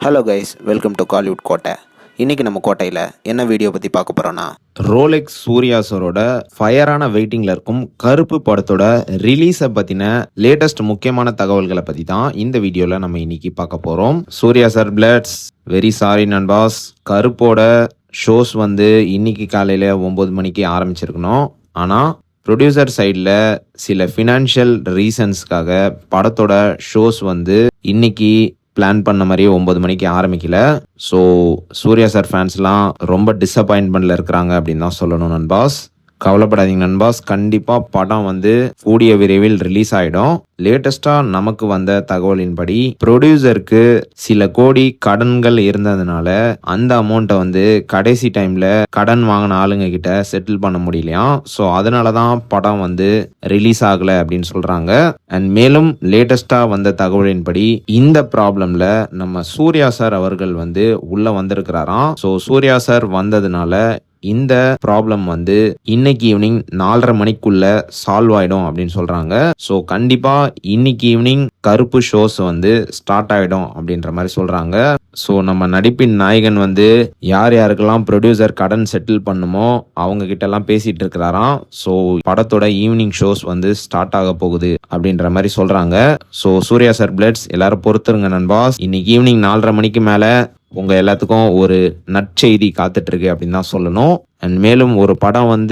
Hello guys, welcome to Kollywood கோட்டை. இன்றைக்கி நம்ம கோட்டையில் என்ன வீடியோ பற்றி பார்க்க போகிறோன்னா, ரோலெக்ஸ் சூர்யா சாரோட ஃபயரான வெயிட்டிங்கில் இருக்கும் கருப்பு படத்தோட ரிலீஸை பற்றின லேட்டஸ்ட் முக்கியமான தகவல்களை பற்றி தான் இந்த வீடியோவில் நம்ம இன்னைக்கு பார்க்க போகிறோம். Surya sir பிளட்ஸ் very sorry நண்பாஸ், கருப்போட shows இன்னைக்கு காலையில் 9 மணிக்கு ஆரம்பிச்சிருக்கணும். ஆனால் ப்ரொடியூசர் சைடில் சில ஃபினான்ஷியல் ரீசன்ஸ்க்காக படத்தோட ஷோஸ் இன்னைக்கு பிளான் பண்ண மாதிரியே 9 மணிக்கு ஆரம்பிக்கல. ஸோ சூர்யா சார் ஃபேன்ஸ்லாம் ரொம்ப டிசப்பாயின்மெண்ட்டில் இருக்கிறாங்க அப்படின்னு தான் சொல்லணும் நண்பாஸ். கவலைப்படாதீங்க நண்பாஸ், கண்டிப்பாக படம் கூடிய விரைவில் ரிலீஸ் ஆகிடும். லேட்டஸ்டாக நமக்கு வந்த தகவலின்படி ப்ரொடியூசருக்கு சில கோடி கடன்கள் இருந்ததுனால அந்த அமௌண்ட்டை கடைசி டைமில் கடன் வாங்கின ஆளுங்க கிட்ட செட்டில் பண்ண முடியலையாம். ஸோ அதனால தான் படம் ரிலீஸ் ஆகலை அப்படின்னு சொல்கிறாங்க. அண்ட் மேலும் லேட்டஸ்டாக வந்த தகவலின்படி இந்த ப்ராப்ளமில் நம்ம சூர்யா சார் அவர்கள் உள்ளே வந்திருக்கிறாராம். ஸோ சூர்யா சார் வந்ததுனால இந்த ப்ராப்ளம் இன்னைக்கு ஈவினிங் 4:30 மணிக்குள்ள சால்வ் ஆயிடும் அப்படின்னு சொல்றாங்க. ஸோ கண்டிப்பா இன்னைக்கு ஈவினிங் கருப்பு ஷோஸ் ஸ்டார்ட் ஆயிடும் அப்படின்ற மாதிரி சொல்றாங்க. ஸோ நம்ம நடிப்பின் நாயகன் யார் யாருக்கெல்லாம் ப்ரொடியூசர் கடன் செட்டில் பண்ணுமோ அவங்க கிட்ட எல்லாம் பேசிட்டு இருக்கிறாராம். ஸோ படத்தோட ஈவினிங் ஷோஸ் ஸ்டார்ட் ஆக போகுது அப்படின்ற மாதிரி சொல்றாங்க. ஸோ சூர்யா சார் பிளட்ஸ் எல்லாரும் பொறுத்துருங்க நண்பாஸ். இன்னைக்கு ஈவினிங் 4:30 மணிக்கு மேல உங்க எல்லாத்துக்கும் ஒரு நற்செய்தி காத்துட்டு இருக்கு அப்படின்னு தான் சொல்லணும். அண்ட் மேலும் ஒரு படம்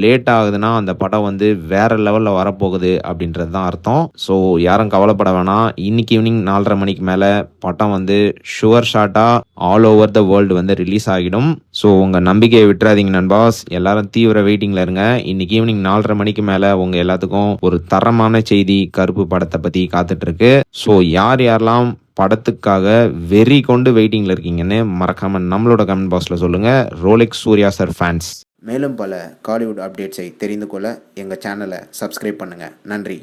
லேட் ஆகுதுன்னா அந்த படம் வேற லெவல்ல வரப்போகுது அப்படின்றது தான் அர்த்தம். ஸோ யாரும் கவலைப்பட வேணாம். இன்னைக்கு ஈவினிங் 4:30 மணிக்கு மேல படம் ஷுவர் ஷாட்டா all over the world release ஆகிடும். ஸோ உங்க நம்பிக்கையை விட்டுறாதீங்க நண்பாஸ், எல்லாரும் தீவிர வெயிட்டிங்ல இருங்க. இன்னைக்கு ஈவினிங் 4:30 மணிக்கு மேல உங்க எல்லாத்துக்கும் ஒரு தரமான செய்தி கருப்பு படத்தை பத்தி காத்துட்டு இருக்கு. ஸோ யாரெல்லாம் படத்துக்காக வெறி கொண்டு வெயிட்டிங்ல இருக்கீங்கன்னு மறக்காம நம்மளோட கமெண்ட் பாக்ஸ்ல சொல்லுங்க. Rolex Suriya sir fans. மேலும் பல காலிவுட் அப்டேட்ஸை தெரிந்து கொள்ள எங்கள் சேனலை சப்ஸ்கிரைப் பண்ணுங்கள். நன்றி.